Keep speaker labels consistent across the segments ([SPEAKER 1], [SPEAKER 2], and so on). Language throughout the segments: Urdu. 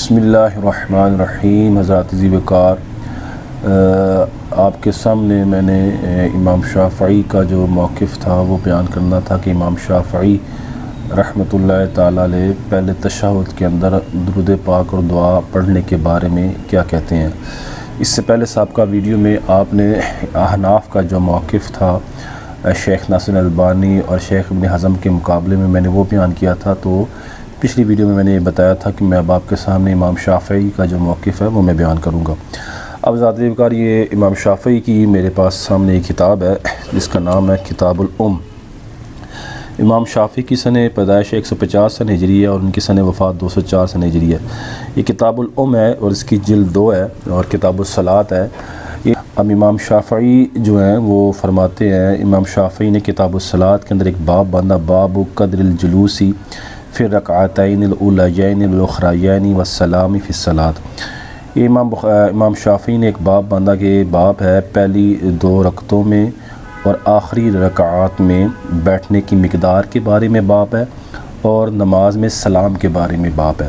[SPEAKER 1] بسم اللہ الرحمن الرحیم۔ حضرات عزیز وقار، آپ کے سامنے میں نے امام شافعی کا جو موقف تھا وہ بیان کرنا تھا کہ امام شافعی رحمۃ اللہ تعالیٰ علیہ پہلے تشہد کے اندر درود پاک اور دعا پڑھنے کے بارے میں کیا کہتے ہیں۔ اس سے پہلے سابقہ ویڈیو میں آپ نے احناف کا جو موقف تھا شیخ ناصر البانی اور شیخ ابن حزم کے مقابلے میں نے وہ بیان کیا تھا۔ تو پچھلی ویڈیو میں نے یہ بتایا تھا کہ میں اب آپ کے سامنے امام شافعی کا جو موقف ہے وہ میں بیان کروں گا۔ اب ذات وقار، یہ امام شافعی کی میرے پاس سامنے ایک کتاب ہے جس کا نام ہے کتاب الام۔ امام شافعی کی سن پیدائش 150 سن ہجری ہے اور ان کی سن وفات 204 سن ہجری ہے۔ یہ کتاب الام ہے اور اس کی جلد 2 ہے اور کتاب الصلاۃ ہے۔ اب امام شافعی جو ہیں وہ فرماتے ہیں، امام شافعی نے کتاب الصلاۃ کے اندر ایک باب باندھا، باب قدر الجلوسی فی الرکعتین الاولیین والاخرین والسلام فی الصلاۃ۔ یہ امام شافعی نے ایک باب باندھا کہ باب ہے پہلی 2 رکعتوں میں اور آخری رکعات میں بیٹھنے کی مقدار کے بارے میں باب ہے اور نماز میں سلام کے بارے میں باب ہے۔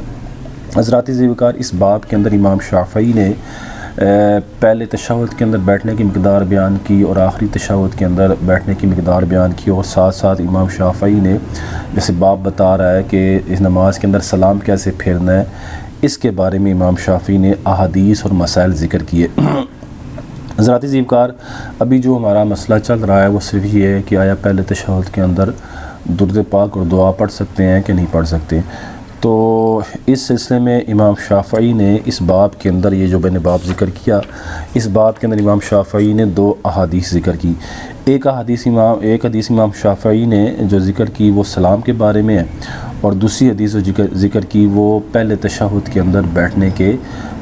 [SPEAKER 1] حضرات عزیز وقار، اس باب کے اندر امام شافعی نے پہلے تشہد کے اندر بیٹھنے کی مقدار بیان کی اور آخری تشہد کے اندر بیٹھنے کی مقدار بیان کی، اور ساتھ ساتھ امام شافعی نے جیسے باب بتا رہا ہے کہ اس نماز کے اندر سلام کیسے پھیرنا ہے، اس کے بارے میں امام شافعی نے احادیث اور مسائل ذکر کیے۔ حضرات عزیز وقار، ابھی جو ہمارا مسئلہ چل رہا ہے وہ صرف یہ ہے کہ آیا پہلے تشہد کے اندر درود پاک اور دعا پڑھ سکتے ہیں کہ نہیں پڑھ سکتے۔ تو اس سلسلے میں امام شافعی نے اس باب کے اندر، یہ جو میں نے باب ذکر کیا، اس باب کے اندر امام شافعی نے 2 احادیث ذکر کی۔ ایک حدیث امام شافعی نے جو ذکر کی وہ سلام کے بارے میں ہے، اور دوسری حدیث جو ذکر کی وہ پہلے تشہد کے اندر بیٹھنے کے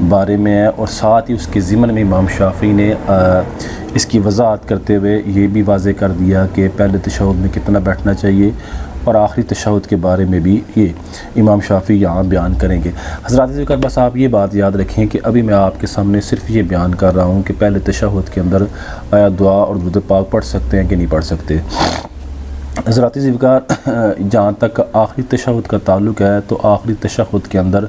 [SPEAKER 1] بارے میں ہے، اور ساتھ ہی اس کے ضمن میں امام شافعی نے اس کی وضاحت کرتے ہوئے یہ بھی واضح کر دیا کہ پہلے تشہد میں کتنا بیٹھنا چاہیے، اور آخری تشہد کے بارے میں بھی یہ امام شافعی یہاں بیان کریں گے۔ حضرات ذکر، بس آپ یہ بات یاد رکھیں کہ ابھی میں آپ کے سامنے صرف یہ بیان کر رہا ہوں کہ پہلے تشہد کے اندر آیا دعا اور درود پاک پڑھ سکتے ہیں کہ نہیں پڑھ سکتے۔ حضرات ذکر، جہاں تک آخری تشہد کا تعلق ہے تو آخری تشہد کے اندر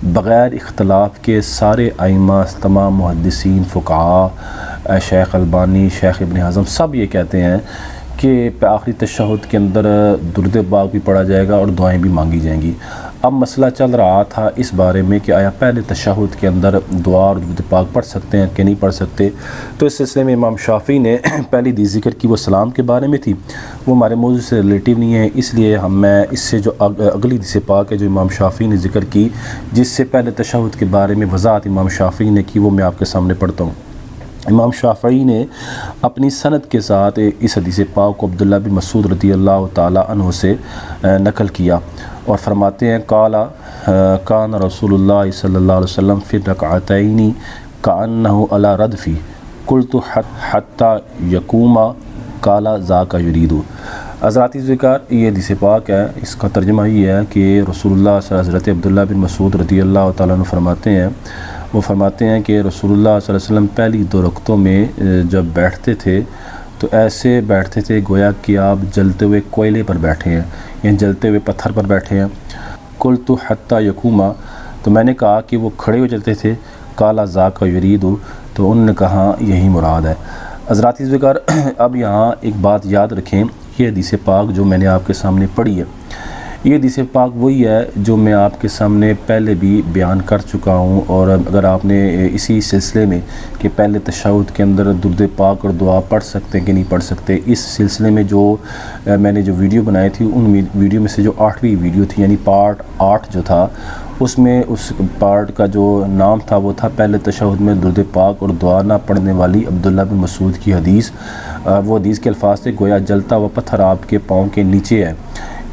[SPEAKER 1] بغیر اختلاف کے سارے ائمہ، تمام محدثین، فقہاء، شیخ البانی، شیخ ابن حزم سب یہ کہتے ہیں کہ آخری تشہد کے اندر درود پاک بھی پڑھا جائے گا اور دعائیں بھی مانگی جائیں گی۔ اب مسئلہ چل رہا تھا اس بارے میں کہ آیا پہلے تشہد کے اندر دعا اور درود پاک پڑھ سکتے ہیں کہ نہیں پڑھ سکتے۔ تو اس سلسلے میں امام شافعی نے پہلی حدیث ذکر کی وہ سلام کے بارے میں تھی، وہ ہمارے موضوع سے ریلیٹیو نہیں ہے، اس لیے میں اس سے جو اگلی حدیث پاک ہے جو امام شافعی نے ذکر کی، جس سے پہلے تشہد کے بارے میں وضاحت امام شافعی نے کی، وہ میں آپ کے سامنے پڑھتا ہوں۔ امام شافعی نے اپنی سند کے ساتھ اس حدیث پاک کو عبداللہ بن مسعود رضی اللہ تعالیٰ عنہ سے نقل کیا، اور فرماتے ہیں کان رسول اللہ صلی اللہ علیہ وسلم فی الرکعتین کأنہ علی ردفی قلت حتی یقوم قال ذاک یرید۔ حضرات ذکر، یہ حدیث پاک ہے، اس کا ترجمہ یہ ہے کہ رسول اللہ صلی اللہ علیہ وسلم، حضرت عبداللہ بن مسعود رضی اللہ تعالیٰ عنہ فرماتے ہیں کہ رسول اللہ صلی اللہ علیہ وسلم پہلی 2 رکعتوں میں جب بیٹھتے تھے تو ایسے بیٹھتے تھے گویا کہ آپ جلتے ہوئے کوئلے پر بیٹھے ہیں، یعنی جلتے ہوئے پتھر پر بیٹھے ہیں۔ قلت حتی یقوم، تو میں نے کہا کہ وہ کھڑے ہو جاتے تھے، قال ذاک یرید، تو انہوں نے کہا یہی مراد ہے۔ حضرات ذکر، اب یہاں ایک بات یاد رکھیں، یہ حدیث پاک جو میں نے آپ کے سامنے پڑھی ہے، یہ حدیث پاک وہی ہے جو میں آپ کے سامنے پہلے بھی بیان کر چکا ہوں، اور اگر آپ نے اسی سلسلے میں کہ پہلے تشہد کے اندر درود پاک اور دعا پڑھ سکتے ہیں کہ نہیں پڑھ سکتے، اس سلسلے میں جو میں نے جو ویڈیو بنائی تھی، ان ویڈیو میں سے جو 8ویں ویڈیو تھی، یعنی پارٹ 8 جو تھا، اس میں اس پارٹ کا جو نام تھا وہ تھا پہلے تشہد میں درود پاک اور دعا نہ پڑھنے والی عبداللہ بن مسعود کی حدیث۔ وہ حدیث کے الفاظ تھے گویا جلتا ہوا پتھر آپ کے پاؤں کے نیچے ہے۔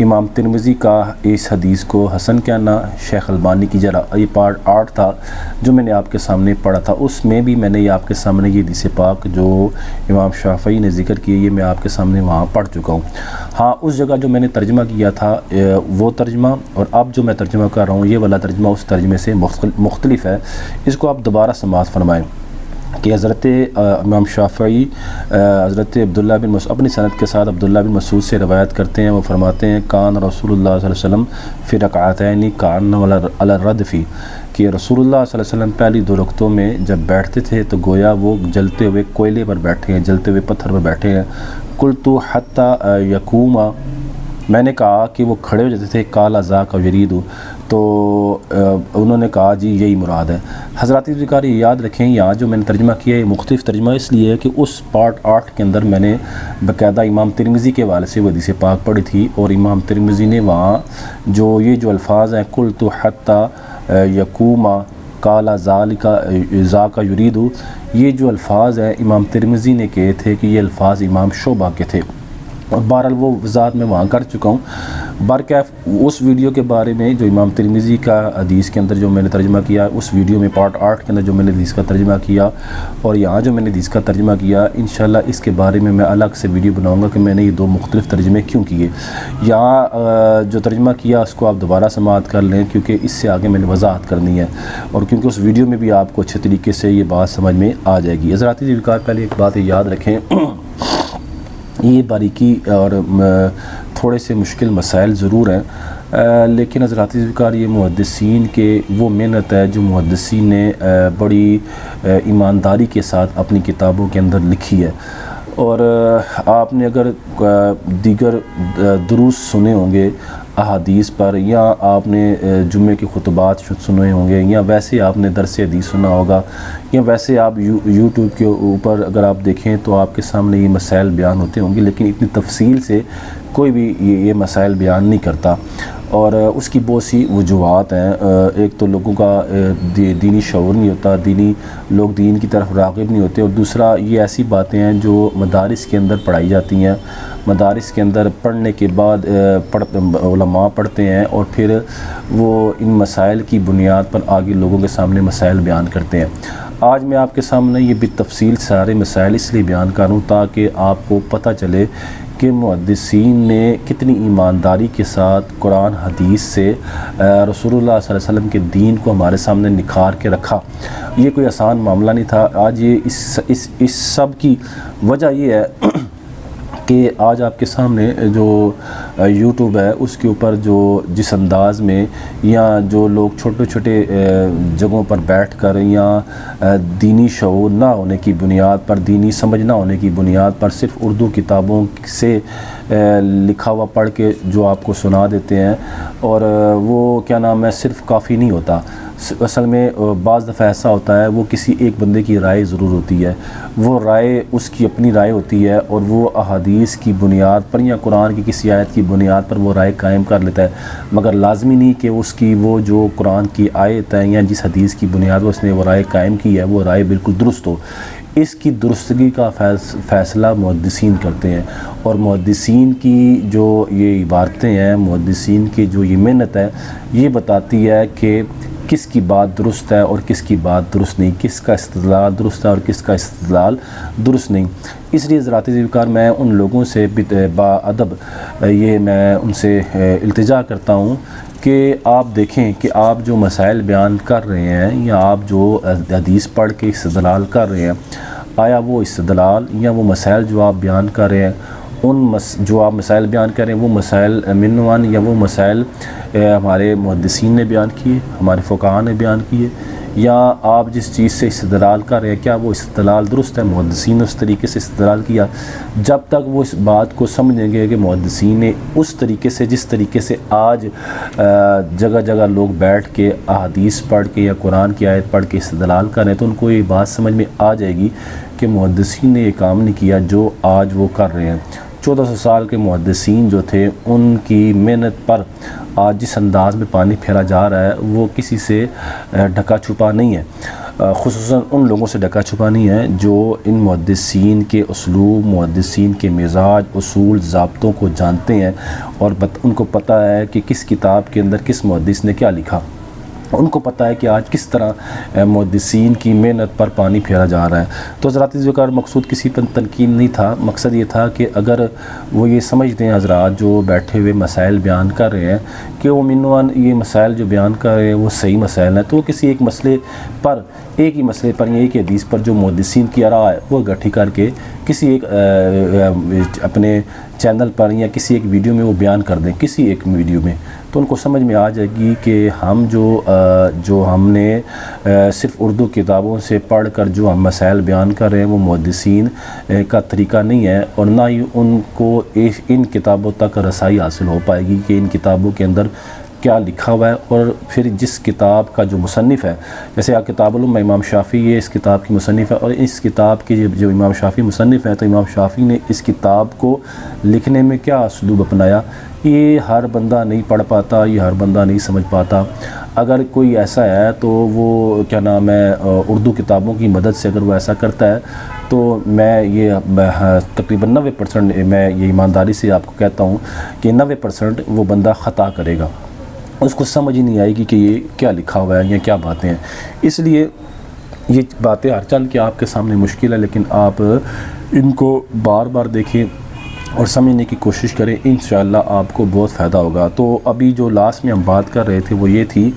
[SPEAKER 1] امام ترمذی کا اس حدیث کو حسن کہنا، شیخ البانی کی یہ پارٹ 8 تھا جو میں نے آپ کے سامنے پڑھا تھا، اس میں بھی میں نے یہ آپ کے سامنے یہ حدیث پاک جو امام شافعی نے ذکر کی، یہ میں آپ کے سامنے وہاں پڑھ چکا ہوں۔ ہاں، اس جگہ جو میں نے ترجمہ کیا تھا وہ ترجمہ، اور اب جو میں ترجمہ کر رہا ہوں یہ والا ترجمہ اس ترجمے سے مختلف ہے، اس کو آپ دوبارہ سماعت فرمائیں کہ حضرت امام شافعی حضرت عبداللہ بن مسعود اپنی سند کے ساتھ عبداللہ بن مسعود سے روایت کرتے ہیں، وہ فرماتے ہیں کان رسول اللہ صلی اللہ علیہ وسلم فی رکعتین کان علی الردف، کہ رسولullah صلی اللہ علیہ وسلم پہلی 2 رکعتوں میں جب بیٹھتے تھے تو گویا وہ جلتے ہوئے کوئلے پر بیٹھے ہیں، جلتے ہوئے پتھر پر بیٹھے ہیں۔ قلت حتی یقوما، میں نے کہا کہ وہ کھڑے ہو جاتے تھے، قال ذاک یرید، تو انہوں نے کہا جی یہی مراد ہے۔ حضرات ذکر یاد رکھیں، یہاں جو میں نے ترجمہ کیا ہے مختلف ترجمہ اس لیے ہے کہ اس پارٹ 8 کے اندر میں نے باقاعدہ امام ترمذی کے حوالے سے وہ حدیث پاک پڑھی تھی، اور امام ترمذی نے وہاں جو یہ جو الفاظ ہیں قلت حتی یقوما قال ذاک یرید، یہ جو الفاظ ہیں امام ترمذی نے کہے تھے کہ یہ الفاظ امام شعبہ کے تھے، اور بہرحال وہ وضاحت میں وہاں کر چکا ہوں۔ برکیف اس ویڈیو کے بارے میں جو امام ترمذی کا حدیث کے اندر جو میں نے ترجمہ کیا، اس ویڈیو میں پارٹ 8 کے اندر جو میں نے حدیث کا ترجمہ کیا، اور یہاں جو میں نے حدیث کا ترجمہ کیا، انشاءاللہ اس کے بارے میں الگ سے ویڈیو بناؤں گا کہ میں نے یہ 2 مختلف ترجمے کیوں کیے۔ یہاں جو ترجمہ کیا اس کو آپ دوبارہ سماعت کر لیں، کیونکہ اس سے آگے میں نے وضاحت کرنی ہے، اور کیونکہ اس ویڈیو میں بھی آپ کو اچھے طریقے سے یہ بات سمجھ میں آ جائے گی۔ حضرات ذکر پہلے ایک بات یاد رکھیں، یہ باریکی اور تھوڑے سے مشکل مسائل ضرور ہیں، لیکن حضرات ذکر یہ محدثین کے وہ محنت ہے جو محدثین نے بڑی ایمانداری کے ساتھ اپنی کتابوں کے اندر لکھی ہے۔ اور آپ نے اگر دیگر دروس سنے ہوں گے احادیث پر، یا آپ نے جمعے کے خطبات سنے ہوں گے، یا ویسے آپ نے درس حدیث سنا ہوگا، یا ویسے آپ یوٹیوب کے اوپر اگر آپ دیکھیں تو آپ کے سامنے یہ مسائل بیان ہوتے ہوں گے، لیکن اتنی تفصیل سے کوئی بھی یہ مسائل بیان نہیں کرتا، اور اس کی بہت سی وجوہات ہیں۔ ایک تو لوگوں کا دینی شعور نہیں ہوتا، لوگ دین کی طرف راغب نہیں ہوتے، اور دوسرا یہ ایسی باتیں ہیں جو مدارس کے اندر پڑھائی جاتی ہیں، مدارس کے اندر پڑھنے کے بعد علماء پڑھتے ہیں، اور پھر وہ ان مسائل کی بنیاد پر آگے لوگوں کے سامنے مسائل بیان کرتے ہیں۔ آج میں آپ کے سامنے یہ بالتفصیل سارے مسائل اس لیے بیان کروں تاکہ آپ کو پتہ چلے کہ محدثین نے کتنی ایمانداری کے ساتھ قرآن حدیث سے رسول اللہ صلی اللہ علیہ وسلم کے دین کو ہمارے سامنے نکھار کے رکھا۔ یہ کوئی آسان معاملہ نہیں تھا۔ آج یہ اس سب کی وجہ یہ ہے کہ آج آپ کے سامنے جو یوٹیوب ہے اس کے اوپر جو جس انداز میں، یا جو لوگ چھوٹے چھوٹے جگہوں پر بیٹھ کر، یا دینی شعور نہ ہونے کی بنیاد پر، دینی سمجھ نہ ہونے کی بنیاد پر صرف اردو کتابوں سے لکھا ہوا پڑھ کے جو آپ کو سنا دیتے ہیں، اور وہ کیا نام ہے صرف کافی نہیں ہوتا۔ اصل میں بعض دفعہ ایسا ہوتا ہے وہ کسی ایک بندے کی رائے ضرور ہوتی ہے، وہ رائے اس کی اپنی رائے ہوتی ہے، اور وہ احادیث کی بنیاد پر یا قرآن کی کسی آیت کی بنیاد پر وہ رائے قائم کر لیتا ہے، مگر لازمی نہیں کہ اس کی وہ جو قرآن کی آیت ہے یا جس حدیث کی بنیاد پر اس نے وہ رائے قائم کی ہے وہ رائے بالکل درست ہو۔ اس کی درستگی کا فیصلہ محدثین کرتے ہیں، اور محدثین کی جو یہ عبارتیں ہیں، محدثین کی جو یہ محنت ہے، یہ بتاتی ہے کہ کس کی بات درست ہے اور کس کی بات درست نہیں، کس کا استدلال درست ہے اور کس کا استدلال درست نہیں۔ اس لیے حضرات ذکر میں ان لوگوں سے با ادب یہ میں ان سے التجا کرتا ہوں کہ آپ دیکھیں کہ آپ جو مسائل بیان کر رہے ہیں، یا آپ جو حدیث پڑھ کے استدلال کر رہے ہیں، آیا وہ استدلال یا وہ مسائل جو آپ بیان کر رہے ہیں، جو آپ مسائل بیان کر رہے ہیں وہ مسائل منوان، یا وہ مسائل ہمارے محدثین نے بیان کیے، ہمارے فقہاء نے بیان کیے، یا آپ جس چیز سے استدلال کر رہے ہیں کیا وہ استدلال درست ہے، محدثین نے اس طریقے سے استدلال کیا۔ جب تک وہ اس بات کو سمجھیں گے کہ محدثین نے اس طریقے سے، جس طریقے سے آج جگہ جگہ لوگ بیٹھ کے احادیث پڑھ کے یا قرآن کی آیت پڑھ کے استدلال کر رہے ہیں، تو ان کو یہ بات سمجھ میں آ جائے گی کہ محدثین نے یہ کام نہیں کیا جو آج وہ کر رہے ہیں۔ 1400 سال کے محدثین جو تھے، ان کی محنت پر آج جس انداز میں پانی پھیرا جا رہا ہے وہ کسی سے ڈھکا چھپا نہیں ہے، خصوصاً ان لوگوں سے ڈھکا چھپا نہیں ہے جو ان محدثین کے اسلوب، محدثین کے مزاج، اصول، ضابطوں کو جانتے ہیں، اور ان کو پتہ ہے کہ کس کتاب کے اندر کس محدث نے کیا لکھا۔ ان کو پتہ ہے کہ آج کس طرح محدثین کی محنت پر پانی پھیرا جا رہا ہے۔ تو حضرات ذکر مقصود کسی پر تنقید نہیں تھا، مقصد یہ تھا کہ اگر وہ یہ سمجھتے ہیں حضرات جو بیٹھے ہوئے مسائل بیان کر رہے ہیں کہ وہ منوان یہ مسائل جو بیان کر رہے ہیں وہ صحیح مسائل ہیں، تو وہ کسی ایک مسئلے پر، ایک ہی مسئلے پر یا ایک ہی حدیث پر جو محدثین کی آراء ہے وہ اکٹھی کر کے کسی ایک اپنے چینل پر یا کسی ایک ویڈیو میں وہ بیان کر دیں، کسی ایک ویڈیو میں، تو ان کو سمجھ میں آ جائے گی کہ ہم جو ہم نے صرف اردو کتابوں سے پڑھ کر جو ہم مسائل بیان کر رہے ہیں وہ محدثین کا طریقہ نہیں ہے، اور نہ ہی ان کو ان کتابوں تک رسائی حاصل ہو پائے گی کہ ان کتابوں کے اندر کیا لکھا ہوا ہے۔ اور پھر جس کتاب کا جو مصنف ہے، جیسے کتاب العلم امام شافعی یہ اس کتاب کی مصنف ہے، اور اس کتاب کی جو امام شافعی مصنف ہے، تو امام شافعی نے اس کتاب کو لکھنے میں کیا اسلوب اپنایا، یہ ہر بندہ نہیں پڑھ پاتا، یہ ہر بندہ نہیں سمجھ پاتا۔ اگر کوئی ایسا ہے تو وہ کیا نام ہے اردو کتابوں کی مدد سے اگر وہ ایسا کرتا ہے تو میں یہ تقریباً 90% میں یہ ایمانداری سے آپ کو کہتا ہوں کہ 90% وہ بندہ خطا کرے گا، اس کو سمجھ ہی نہیں آئے گی کہ یہ کیا لکھا ہوا ہے یا کیا باتیں ہیں۔ اس لیے یہ باتیں ہر چند کے آپ کے سامنے مشکل ہے، لیکن آپ ان کو بار بار دیکھیں اور سمجھنے کی کوشش کریں، انشاءاللہ آپ کو بہت فائدہ ہوگا۔ تو ابھی جو لاسٹ میں ہم بات کر رہے تھے وہ یہ تھی